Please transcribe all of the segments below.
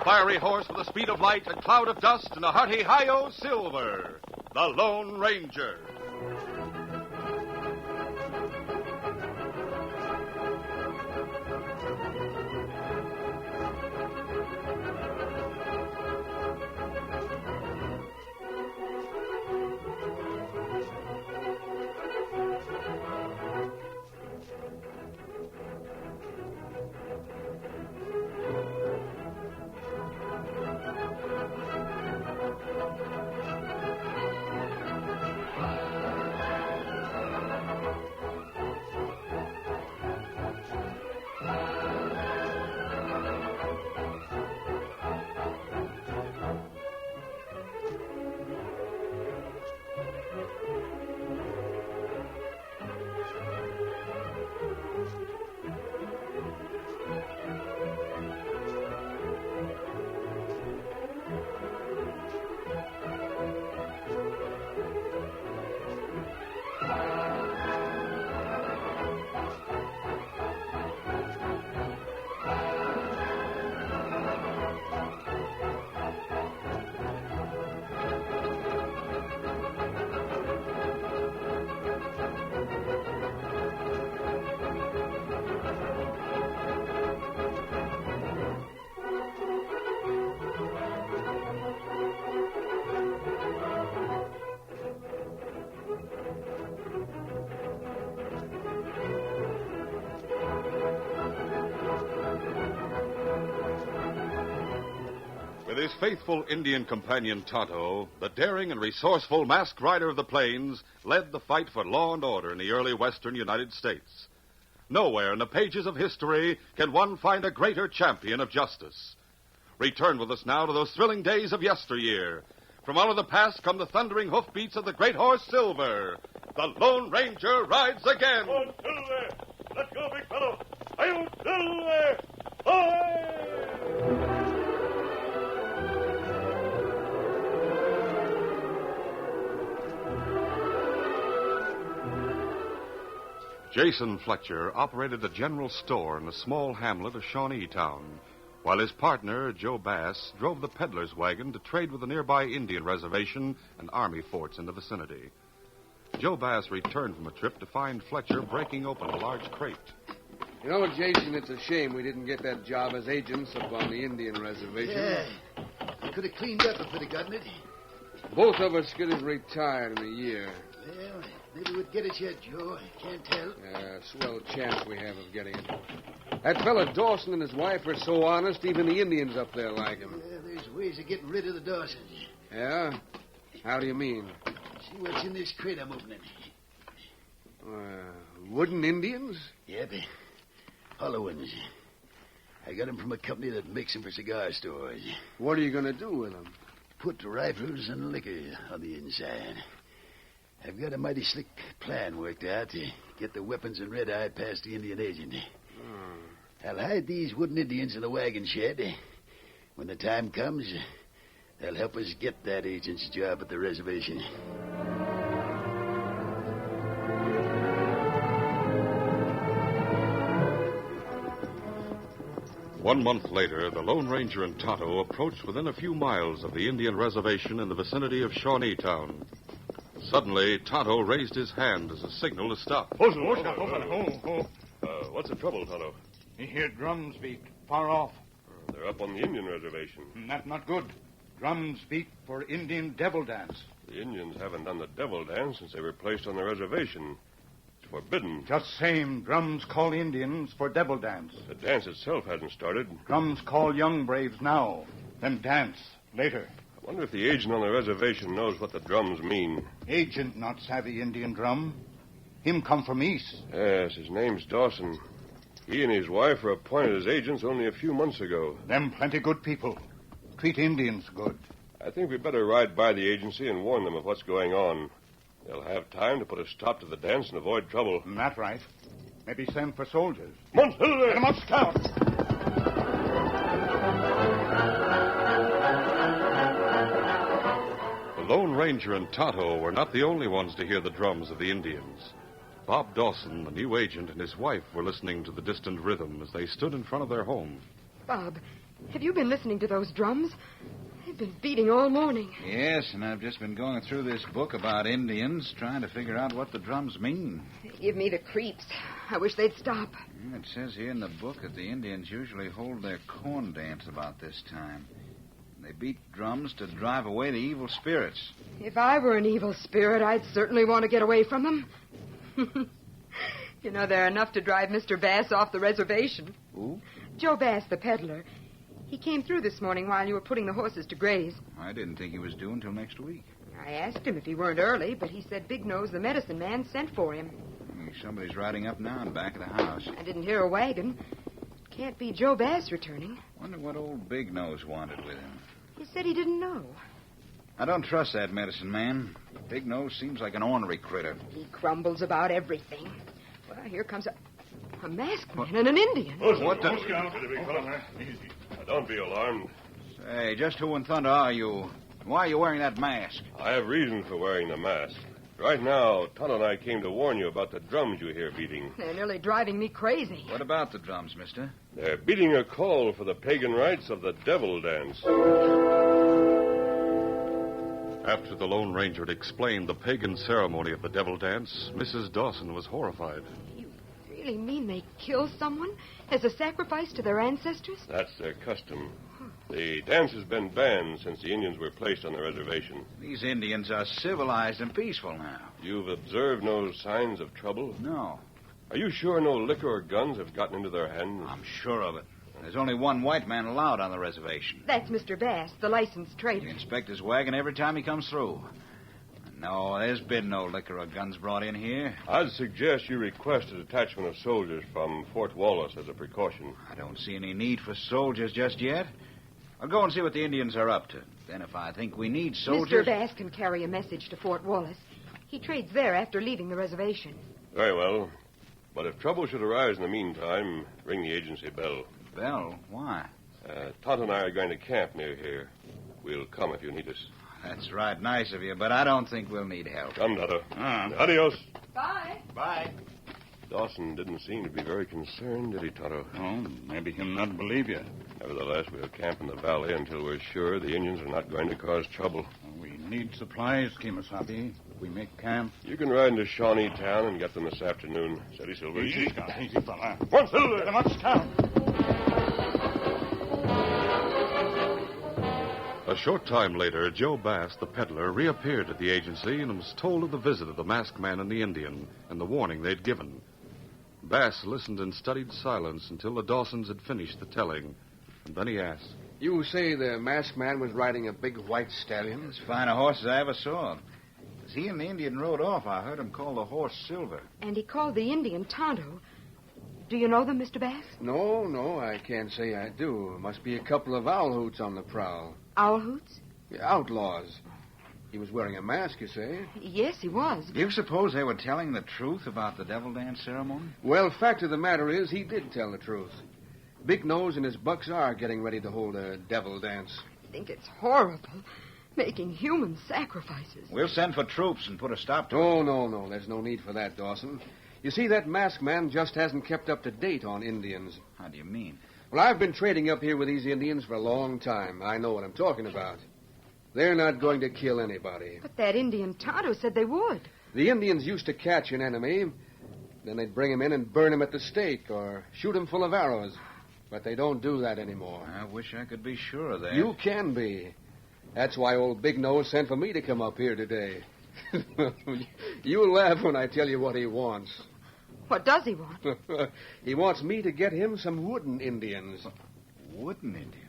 fiery horse with the speed of light, a cloud of dust, and a hearty hi-yo silver, the Lone Ranger. With his faithful Indian companion Tonto, the daring and resourceful masked rider of the plains led the fight for law and order in the early western United States. Nowhere in the pages of history can one find a greater champion of justice. Return with us now to those thrilling days of yesteryear. From out of the past come the thundering hoofbeats of the great horse Silver. The Lone Ranger rides again. Come on, Silver! Let's go, big fellow! Hi-yo, Silver! Hi! Jason Fletcher operated a general store in the small hamlet of Shawnee Town, while his partner, Joe Bass, drove the peddler's wagon to trade with the nearby Indian reservation and army forts in the vicinity. Joe Bass returned from a trip to find Fletcher breaking open a large crate. You know, Jason, it's a shame we didn't get that job as agents up on the Indian reservation. Yeah. We could have cleaned up if we'd have gotten it. Both of us could have retired in a year. Well, maybe we'd get it yet, Joe. Can't tell. Yeah, swell chance we have of getting it. That fella Dawson and his wife are so honest, even the Indians up there like him. Yeah, there's ways of getting rid of the Dawsons. Yeah? How do you mean? See what's in this crate I'm opening. Wooden Indians? Yep. Hollow ones. I got them from a company that makes them for cigar stores. What are you going to do with them? Put rifles and liquor on the inside. I've got a mighty slick plan worked out to get the weapons and red eye past the Indian agent. I'll hide these wooden Indians in the wagon shed. When the time comes, they'll help us get that agent's job at the reservation. One month later, the Lone Ranger and Tonto approached within a few miles of the Indian reservation in the vicinity of Shawnee Town. Suddenly, Tonto raised his hand as a signal to stop. What's the trouble, Tonto? You hear drums beat far off. They're up on the Indian reservation. That's not good. Drums beat for Indian devil dance. The Indians haven't done the devil dance since they were placed on the reservation. It's forbidden. Just same, drums call Indians for devil dance. The dance itself hasn't started. Drums call young braves now, then dance later. I wonder if the agent on the reservation knows what the drums mean. Agent not savvy Indian drum. Him come from east. Yes, his name's Dawson. He and his wife were appointed as agents only a few months ago. Them plenty good people. Treat Indians good. I think we'd better ride by the agency and warn them of what's going on. They'll have time to put a stop to the dance and avoid trouble. That's right. Maybe send for soldiers. Come on, Silver! Get 'em up, scout! The Lone Ranger and Tonto were not the only ones to hear the drums of the Indians. Bob Dawson, the new agent, and his wife were listening to the distant rhythm as they stood in front of their home. Bob, Have you been listening to those drums? They've been beating all morning. Yes, and I've just been going through this book about Indians, trying to figure out what the drums mean. They give me the creeps. I wish they'd stop. It says here in the book that the Indians usually hold their corn dance about this time. They beat drums to drive away the evil spirits. If I were an evil spirit, I'd certainly want to get away from them. You know, they're enough to drive Mr. Bass off the reservation. Who? Joe Bass, the peddler. He came through this morning while you were putting the horses to graze. I didn't think he was due until next week. I asked him if he weren't early, but he said Big Nose, the medicine man, sent for him. Somebody's riding up now in back of the house. I didn't hear a wagon. Can't be Joe Bass returning. Wonder what old Big Nose wanted with him. He said he didn't know. I don't trust that medicine man. Big Nose seems like an ornery critter. He grumbles about everything. Well, here comes a masked man and an Indian. What the... Easy. Now, don't be alarmed. Say, just who in thunder are you? Why are you wearing that mask? I have reason for wearing the mask. Right now, Tonto and I came to warn you about the drums you hear beating. They're nearly driving me crazy. What about the drums, mister? They're beating a call for the pagan rites of the devil dance. After the Lone Ranger had explained the pagan ceremony of the devil dance, Mrs. Dawson was horrified. You really mean they kill someone as a sacrifice to their ancestors? That's their custom. The dance has been banned since the Indians were placed on the reservation. These Indians are civilized and peaceful now. You've observed no signs of trouble? No. Are you sure no liquor or guns have gotten into their hands? I'm sure of it. There's only one white man allowed on the reservation. That's Mr. Bass, the licensed We trader. inspect his wagon every time he comes through. No, there's been no liquor or guns brought in here. I'd suggest you request a detachment of soldiers from Fort Wallace as a precaution. I don't see any need for soldiers just yet. I'll go and see what the Indians are up to. Then if I think we need soldiers... Mr. Bass can carry a message to Fort Wallace. He trades there after leaving the reservation. Very well. But if trouble should arise in the meantime, ring the agency bell. Bell? Why? Tonto and I are going to camp near here. We'll come if you need us. That's right nice of you, but I don't think we'll need help. Come, Tonto. Adios. Bye. Bye. Dawson didn't seem to be very concerned, did he, Tonto? Oh, maybe him not believe you. Nevertheless, we'll camp in the valley until we're sure the Indians are not going to cause trouble. We need supplies, Kemosabe. We make camp. You can ride into Shawnee Town and get them this afternoon. Steady, Silver. Easy, fella. One, Silver. Come on, town. A short time later, Joe Bass, the peddler, reappeared at the agency and was told of the visit of the masked man and the Indian and the warning they'd given. Bass listened in studied silence until the Dawsons had finished the telling, and then he asked, You say the masked man was riding a big white stallion? As fine a horse as I ever saw. As he and the Indian rode off, I heard him call the horse Silver. And he called the Indian Tonto. Do you know them, Mr. Bass? No, I can't say I do. Must be a couple of owl hoots on the prowl. Owl hoots? Yeah, outlaws. He was wearing a mask, you say? Yes, he was. Do you suppose they were telling the truth about the devil dance ceremony? Well, fact of the matter is, he did tell the truth. Big Nose and his bucks are getting ready to hold a devil dance. I think it's horrible. Making human sacrifices. We'll send for troops and put a stop to it. Oh, no. There's no need for that, Dawson. You see, that masked man just hasn't kept up to date on Indians. How do you mean? Well, I've been trading up here with these Indians for a long time. I know what I'm talking about. They're not going to kill anybody. But that Indian Tonto said they would. The Indians used to catch an enemy. Then they'd bring him in and burn him at the stake or shoot him full of arrows. But they don't do that anymore. I wish I could be sure of that. You can be. That's why old Big Nose sent for me to come up here today. You'll laugh when I tell you what he wants. What does he want? He wants me to get him some wooden Indians. Wooden Indians?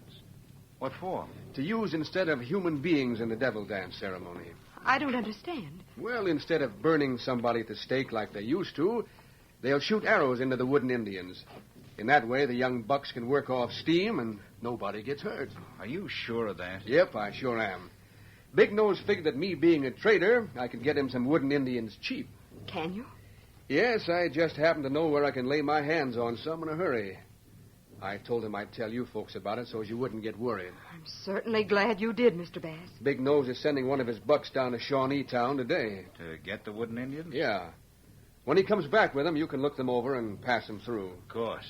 What for? To use instead of human beings in the devil dance ceremony. I don't understand. Well, instead of burning somebody at the stake like they used to, they'll shoot arrows into the wooden Indians. In that way, the young bucks can work off steam and nobody gets hurt. Are you sure of that? Yep, I sure am. Big Nose figured that me being a trader, I could get him some wooden Indians cheap. Can you? Yes, I just happen to know where I can lay my hands on some in a hurry. I told him I'd tell you folks about it so as you wouldn't get worried. I'm certainly glad you did, Mr. Bass. Big Nose is sending one of his bucks down to Shawnee Town today. To get the wooden Indians? Yeah. When he comes back with them, you can look them over and pass them through. Of course.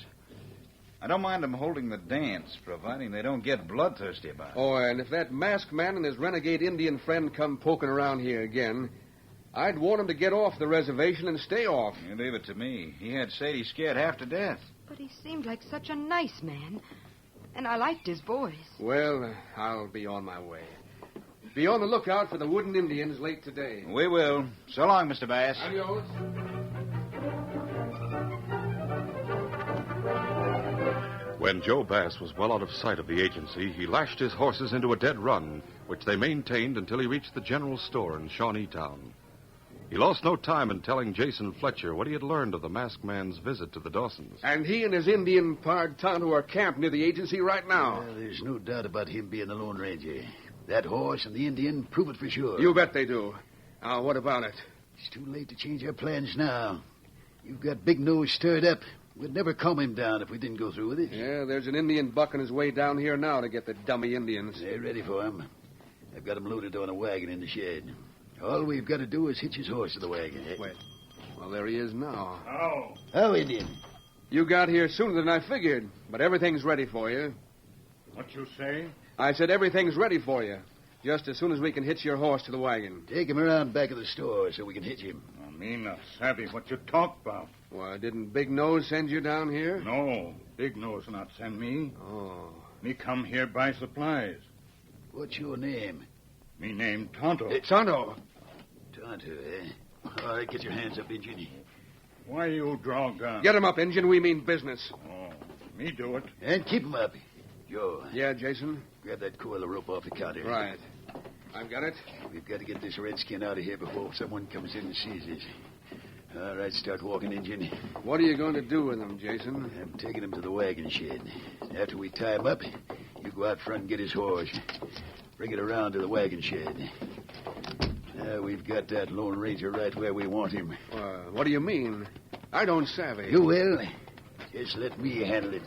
I don't mind them holding the dance, providing they don't get bloodthirsty about it. Oh, and if that masked man and his renegade Indian friend come poking around here again, I'd warn them to get off the reservation and stay off. You leave it to me. He had Sadie scared half to death. But he seemed like such a nice man. And I liked his voice. Well, I'll be on my way. Be on the lookout for the wooden Indians late today. We will. So long, Mr. Bass. Adios. When Joe Bass was well out of sight of the agency, he lashed his horses into a dead run, which they maintained until he reached the general store in Shawneetown. He lost no time in telling Jason Fletcher what he had learned of the masked man's visit to the Dawsons. And he and his Indian pard Tonto are camped near the agency right now. Well, there's no doubt about him being the Lone Ranger. That horse and the Indian prove it for sure. You bet they do. Now, what about it? It's too late to change our plans now. You've got Big Nose stirred up. We'd never calm him down if we didn't go through with it. Yeah, there's an Indian buck on his way down here now to get the dummy Indians. They're ready for him. I've got him loaded on a wagon in the shed. All we've got to do is hitch his horse to the wagon. Wait. Well, there he is now. How, Indian? You got here sooner than I figured, but everything's ready for you. What you say? I said everything's ready for you, just as soon as we can hitch your horse to the wagon. Take him around back of the store so we can hitch him. Me not savvy what you talk about. Why, didn't Big Nose send you down here? No, Big Nose not send me. Oh. Me come here buy supplies. What's your name? Me name Tonto. Tonto. Tonto, eh? All right, get your hands up, Injun. Why you draw gun? Get him up, Injun. We mean business. Oh, me do it. And keep him up. Joe, Yeah, Jason? grab that coil of rope off the counter. Right. I've got it. We've got to get this redskin out of here before someone comes in and sees us. All right, start walking, Injun. What are you going to do with him, Jason? I'm taking him to the wagon shed. After we tie him up, you go out front and get his horse. Bring it around to the wagon shed. Now we've got that Lone Ranger right where we want him. What do you mean? I don't savvy. You will. Just let me handle it.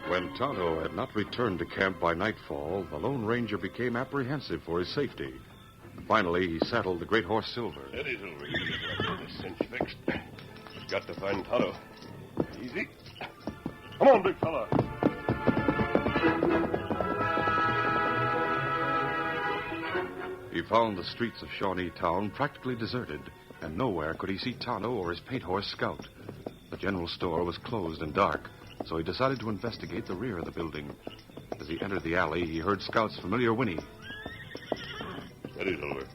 When Tonto had not returned to camp by nightfall, the Lone Ranger became apprehensive for his safety. Finally, he saddled the great horse Silver. Steady, Silver. You get this cinch fixed. Got to find Tonto. Easy. Come on, big fella. He found the streets of Shawneetown practically deserted, and nowhere could he see Tonto or his paint horse Scout. The general store was closed and dark, so he decided to investigate the rear of the building. As he entered the alley, he heard Scout's familiar whinny. Steady, Silver.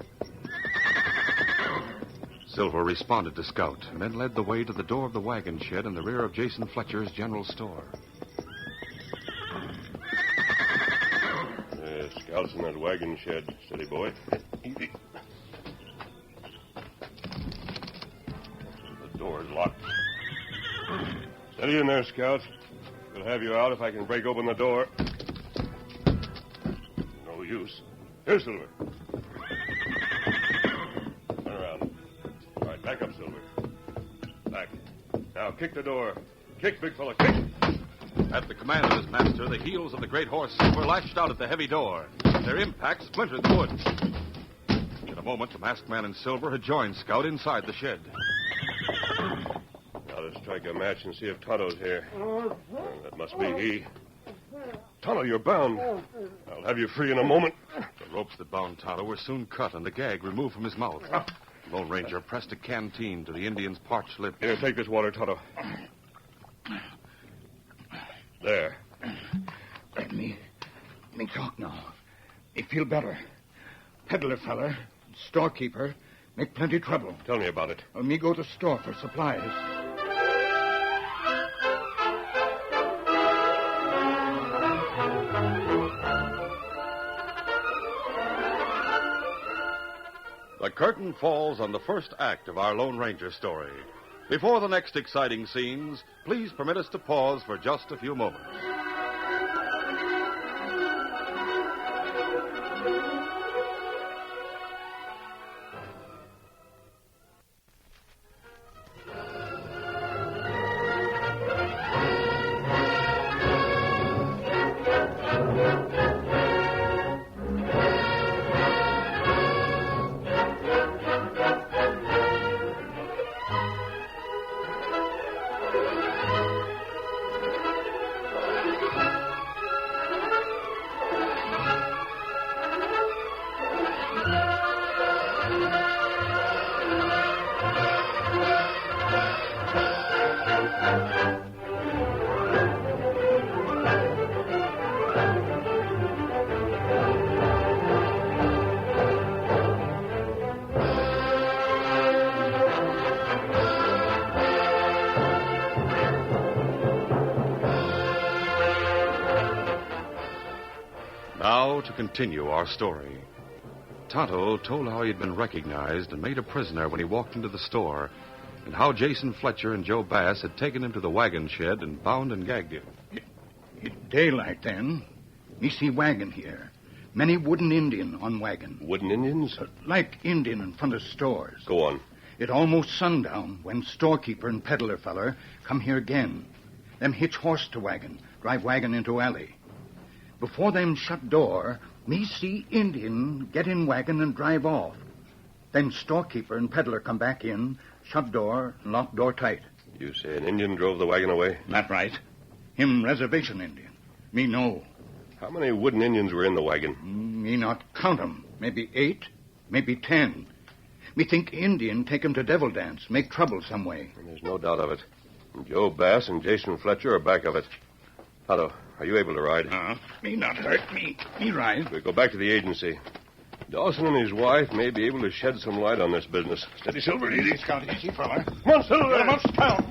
Silver responded to Scout and then led the way to the door of the wagon shed in the rear of Jason Fletcher's general store. Scout's in that wagon shed. Steady, boy. Easy. The door's locked. Steady in there, Scout. We'll have you out if I can break open the door. No use. Here, Silver. Turn around. All right, back up, Silver. Back. Now, kick the door. Kick, big fella, kick. At the command of his master, the heels of the great horse Silver lashed out at the heavy door. Their impact splintered the wood. In a moment, the masked man and Silver had joined Scout inside the shed. Now to strike a match and see if Tonto's here. That must be he. Tonto, you're bound. I'll have you free in a moment. The ropes that bound Tonto were soon cut and the gag removed from his mouth. The Lone Ranger pressed a canteen to the Indian's parched lips. Here, take this water, Tonto. There. Let me talk now. Me feel better. Peddler feller, storekeeper, make plenty trouble. Tell me about it. Me go to store for supplies. The curtain falls on the first act of our Lone Ranger story. Before the next exciting scenes, please permit us to pause for just a few moments. now to continue our story. Tonto told how he'd been recognized and made a prisoner when he walked into the store, and how Jason Fletcher and Joe Bass had taken him to the wagon shed and bound and gagged him. It daylight then. Me see wagon here. Many wooden Indian on wagon. Wooden Indians? Like Indian in front of stores. Go on. It almost sundown when storekeeper and peddler feller come here again. Them hitch horse to wagon, drive wagon into alley. Before them shut door, me see Indian get in wagon and drive off. Then storekeeper and peddler come back in, shut door, and lock door tight. You say an Indian drove the wagon away? That right. Him reservation Indian. Me know. How many wooden Indians were in the wagon? Me not count 'em. Maybe 8, maybe 10. Me think Indian take 'em to devil dance, make trouble some way. And there's no doubt of it. And Joe Bass and Jason Fletcher are back of it. Tonto, are you able to ride? Me not hurt me. Me ride. We'll go back to the agency. Dawson and his wife may be able to shed some light on this business. Steady, Silver. Easy, Scout. Easy, fella. Come on, Silver. Get 'em up, Scout.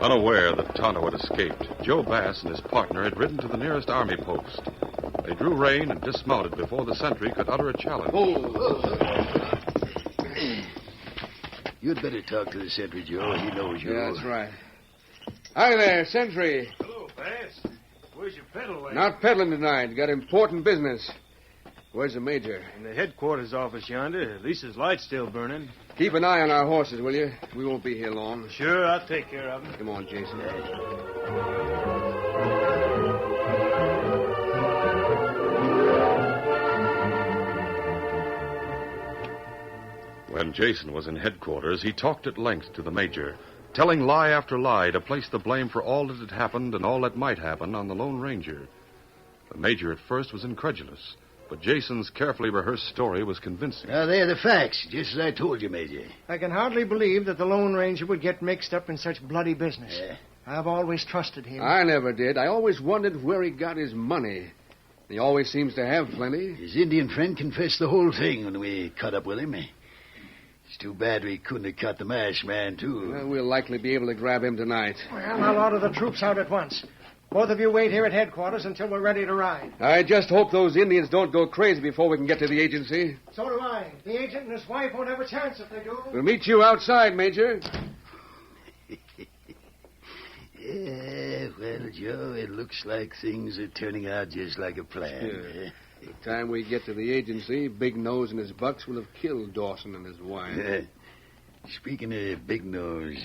Unaware that Tonto had escaped, Joe Bass and his partner had ridden to the nearest army post. They drew rein and dismounted before the sentry could utter a challenge. You'd better talk to the sentry, Joe. He knows you. Yeah, that's right. Hi there, sentry. Hello, Bass. Where's your pedal wagon? Not peddling tonight. Got important business. Where's the major? In the headquarters office yonder. Lisa's light's still burning. Keep an eye on our horses, will you? We won't be here long. Sure, I'll take care of them. Come on, Jason. When Jason was in headquarters, he talked at length to the major, telling lie after lie to place the blame for all that had happened and all that might happen on the Lone Ranger. The major at first was incredulous, but Jason's carefully rehearsed story was convincing. Now, they're the facts, just as I told you, Major. I can hardly believe that the Lone Ranger would get mixed up in such bloody business. Yeah. I've always trusted him. I never did. I always wondered where he got his money. He always seems to have plenty. His Indian friend confessed the whole thing when we caught up with him. It's too bad we couldn't have caught the masked man, too. Well, we'll likely be able to grab him tonight. Well, I'll order the troops out at once. Both of you wait here at headquarters until we're ready to ride. I just hope those Indians don't go crazy before we can get to the agency. So do I. The agent and his wife won't have a chance if they do. We'll meet you outside, Major. Yeah, well, Joe, it looks like things are turning out just like a plan. Sure. By the time we get to the agency, Big Nose and his bucks will have killed Dawson and his wife. Speaking of Big Nose,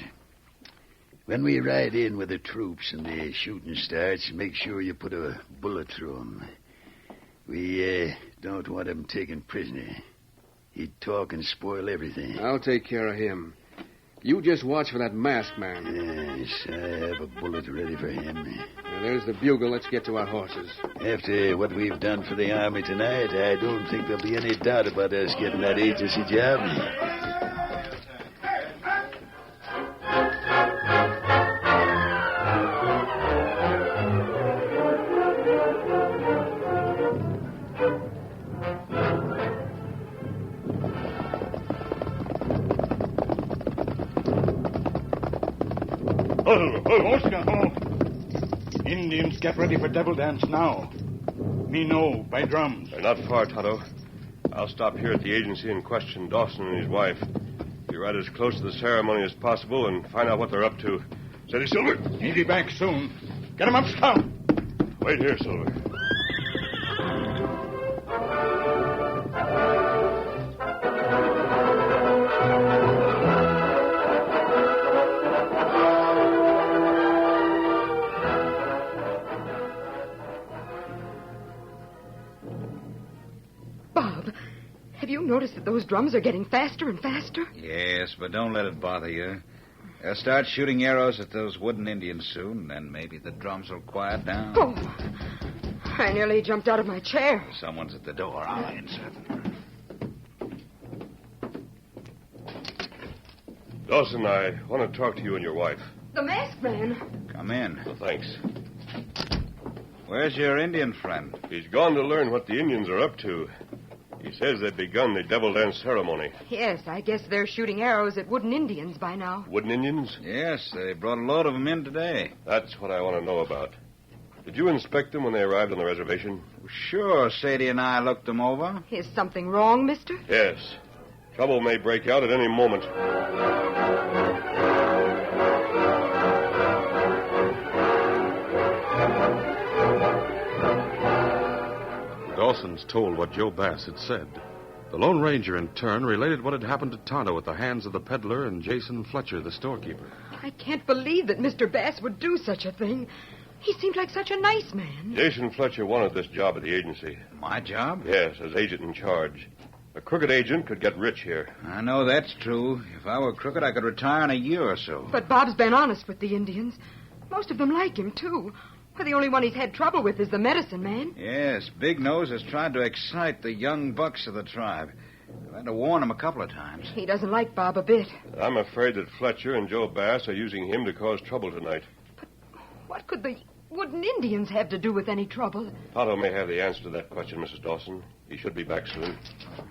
when we ride in with the troops and the shooting starts, make sure you put a bullet through him. We don't want him taken prisoner. He'd talk and spoil everything. I'll take care of him. You just watch for that masked man. Yes, I have a bullet ready for him. Now, there's the bugle. Let's get to our horses. After what we've done for the Army tonight, I don't think there'll be any doubt about us getting that agency job. Indians get ready for devil dance now. Me know, by drums. They're not far, Tonto. I'll stop here at the agency and question Dawson and his wife. You ride as close to the ceremony as possible and find out what they're up to. Steady, Silver. He'll be back soon. Get him up, Scout. Wait here, Silver. Bob, have you noticed that those drums are getting faster and faster? Yes, but don't let it bother you. They'll start shooting arrows at those wooden Indians soon, and then maybe the drums will quiet down. Oh, I nearly jumped out of my chair. Someone's at the door. I'll answer. Dawson, I want to talk to you and your wife. The masked man. Come in. Well, thanks. Where's your Indian friend? He's gone to learn what the Indians are up to. He says they've begun the devil dance ceremony. Yes, I guess they're shooting arrows at wooden Indians by now. Wooden Indians? Yes, they brought a load of them in today. That's what I want to know about. Did you inspect them when they arrived on the reservation? Sure, Sadie and I looked them over. Is something wrong, mister? Yes. Trouble may break out at any moment. Dawson's told what Joe Bass had said. The Lone Ranger, in turn, related what had happened to Tonto at the hands of the peddler and Jason Fletcher, the storekeeper. I can't believe that Mr. Bass would do such a thing. He seemed like such a nice man. Jason Fletcher wanted this job at the agency. My job? Yes, as agent in charge. A crooked agent could get rich here. I know that's true. If I were crooked, I could retire in a year or so. But Bob's been honest with the Indians. Most of them like him, too. Why, the only one he's had trouble with is the medicine man. Yes, Big Nose has tried to excite the young bucks of the tribe. I've had to warn him a couple of times. He doesn't like Bob a bit. I'm afraid that Fletcher and Joe Bass are using him to cause trouble tonight. What could the wooden Indians have to do with any trouble? Tonto may have the answer to that question, Mrs. Dawson. He should be back soon.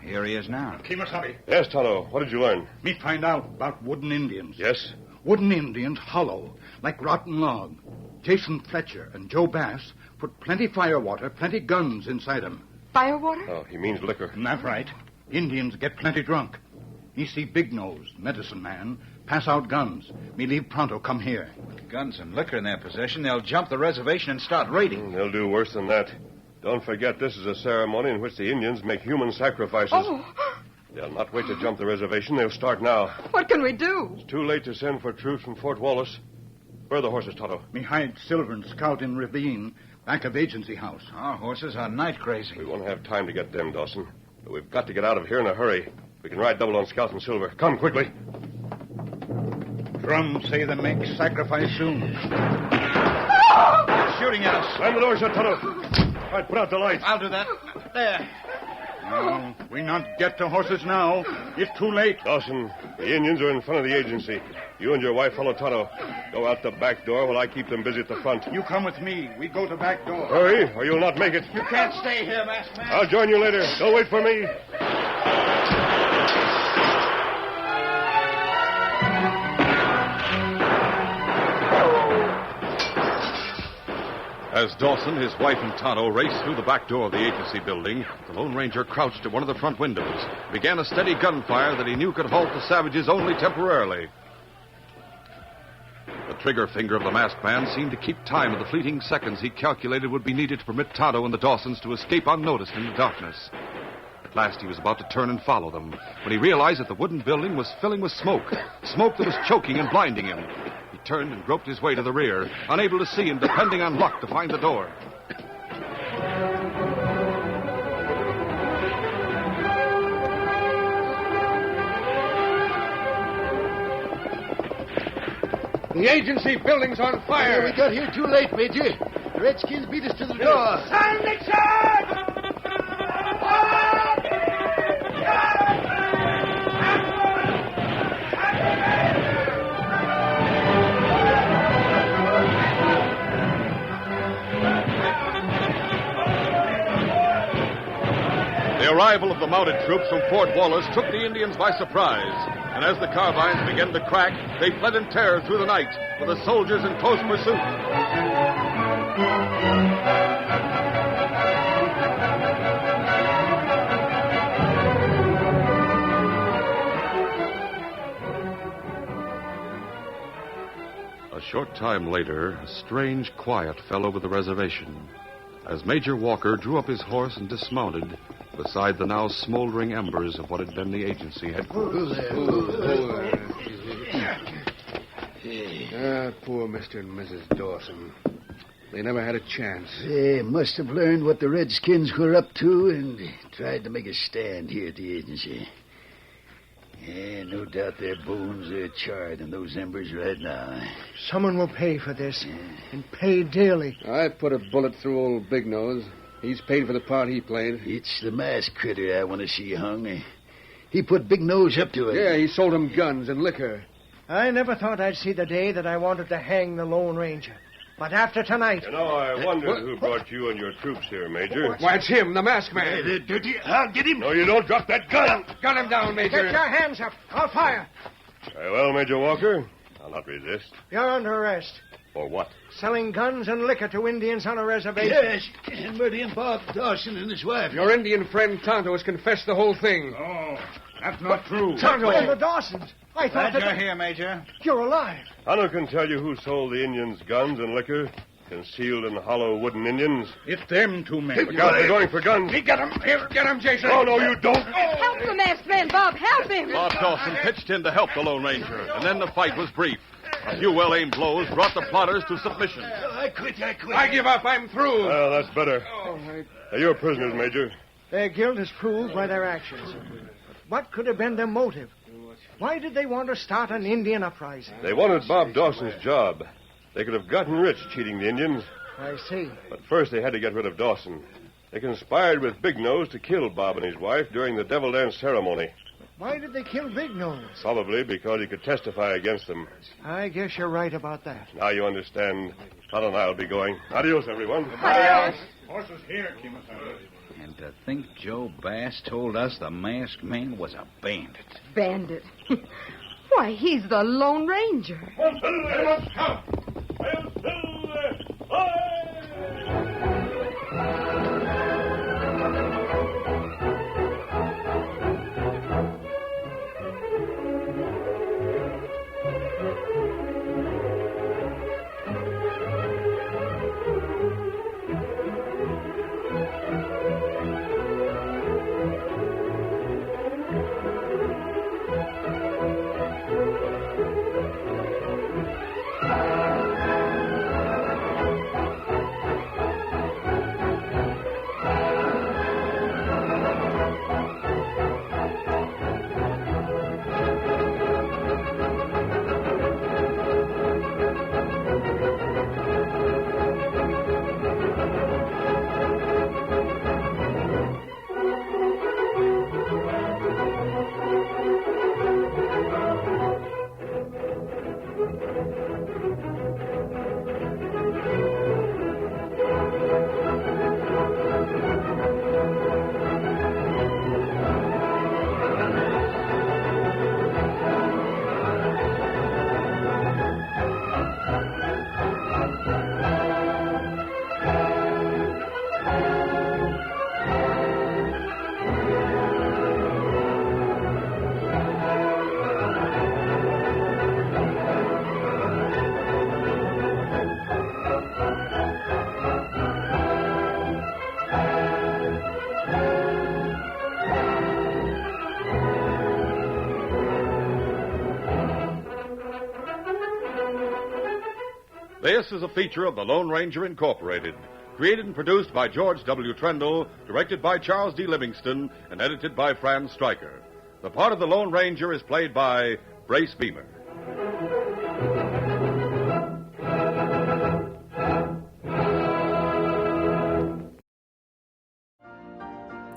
Here he is now. Kimasabi, Yes, Tonto. What did you learn? me find out about wooden Indians. Yes? Wooden Indians hollow, like rotten log. Jason Fletcher and Joe Bass put plenty firewater, plenty guns inside 'em. Firewater? Oh, he means liquor. That's right. Indians get plenty drunk. Me see Big Nose, medicine man, pass out guns. Me leave pronto come here. With guns and liquor in their possession, they'll jump the reservation and start raiding. They'll do worse than that. Don't forget, this is a ceremony in which the Indians make human sacrifices. Oh, They'll not wait to jump the reservation. They'll start now. what can we do? It's too late to send for troops from Fort Wallace. Where are the horses, Tonto? Me hide Silver and Scout in ravine, back of agency house. Our horses are night crazy. We won't have time to get them, Dawson. But we've got to get out of here in a hurry. We can ride double on Scout and Silver. Come, quickly. Drums say they make sacrifice soon. They're shooting at us. Slam the door shut, Tonto. All right, put out the lights. I'll do that. There. No, we not get to horses now. It's too late. Dawson, the Indians are in front of the agency. You and your wife follow Tonto. Go out the back door while I keep them busy at the front. You come with me. We go to back door. Hurry, or you'll not make it. You can't stay here, masked man. I'll join you later. Don't wait for me. As Dawson, his wife, and Tonto raced through the back door of the agency building, the Lone Ranger crouched at one of the front windows, began a steady gunfire that he knew could halt the savages only temporarily. The trigger finger of the masked man seemed to keep time of the fleeting seconds he calculated would be needed to permit Tonto and the Dawsons to escape unnoticed in the darkness. At last he was about to turn and follow them, when he realized that the wooden building was filling with smoke that was choking and blinding him. He turned and groped his way to the rear, unable to see and depending on luck to find the door. The agency building's on fire. We got here too late, Major. The Redskins beat us to the door. Sound the charge! The arrival of the mounted troops from Fort Wallace took the Indians by surprise. And as the carbines began to crack, they fled in terror through the night, with the soldiers in close pursuit. A short time later, a strange quiet fell over the reservation as Major Walker drew up his horse and dismounted beside the now smoldering embers of what had been the agency headquarters. Poor Mr. and Mrs. Dawson. They never had a chance. They must have learned what the Redskins were up to and tried to make a stand here at the agency. Yeah, no doubt their bones are charred in those embers right now. Someone will pay for this, and pay dearly. I put a bullet through old Big Nose. He's paid for the part he played. It's the masked critter I want to see hung. He put Big Nose up to it. Yeah, he sold him guns and liquor. I never thought I'd see the day that I wanted to hang the Lone Ranger. But after tonight... You know, I wondered who brought you and your troops here, Major. Why, it's him, the masked man. I'll get him. No, you don't. Drop that gun. Gun him down, Major. Get your hands up. I'll fire. Very well, Major Walker. I'll not resist. You're under arrest. For what? Selling guns and liquor to Indians on a reservation. Yes, and murdering Bob Dawson and his wife. Your Indian friend Tonto has confessed the whole thing. Oh, that's not true. Tonto! The Dawsons. I thought Glad you're that... here, Major. You're alive. Tonto can tell you who sold the Indians guns and liquor, concealed in hollow wooden Indians. It's them two men. Look out, they're going for guns. We get him. Here, get him, Jason. Oh, no, you don't. Help the masked man, Bob. Help him. Bob Dawson pitched in to help the Lone Ranger, and then the fight was brief. A few well-aimed blows brought the plotters to submission. I quit. I give up. I'm through. Well, that's better. Now, you're prisoners, Major. Their guilt is proved by their actions. But what could have been their motive? Why did they want to start an Indian uprising? They wanted Bob Dawson's job. They could have gotten rich cheating the Indians. I see. But first they had to get rid of Dawson. They conspired with Big Nose to kill Bob and his wife during the Devil Dance ceremony. Why did they kill Big Nose? Probably because he could testify against them. I guess you're right about that. Now you understand. Todd and I'll be going. Adios, everyone. Adios. Horses here, Kimosabe. And to think Joe Bass told us the masked man was a bandit. Bandit. Why, he's the Lone Ranger. This is a feature of the Lone Ranger Incorporated, created and produced by George W. Trendle, directed by Charles D. Livingston, and edited by Franz Stryker. The part of the Lone Ranger is played by Brace Beamer.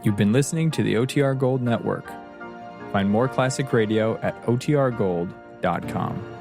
You've been listening to the OTR Gold Network. Find more classic radio at otrgold.com.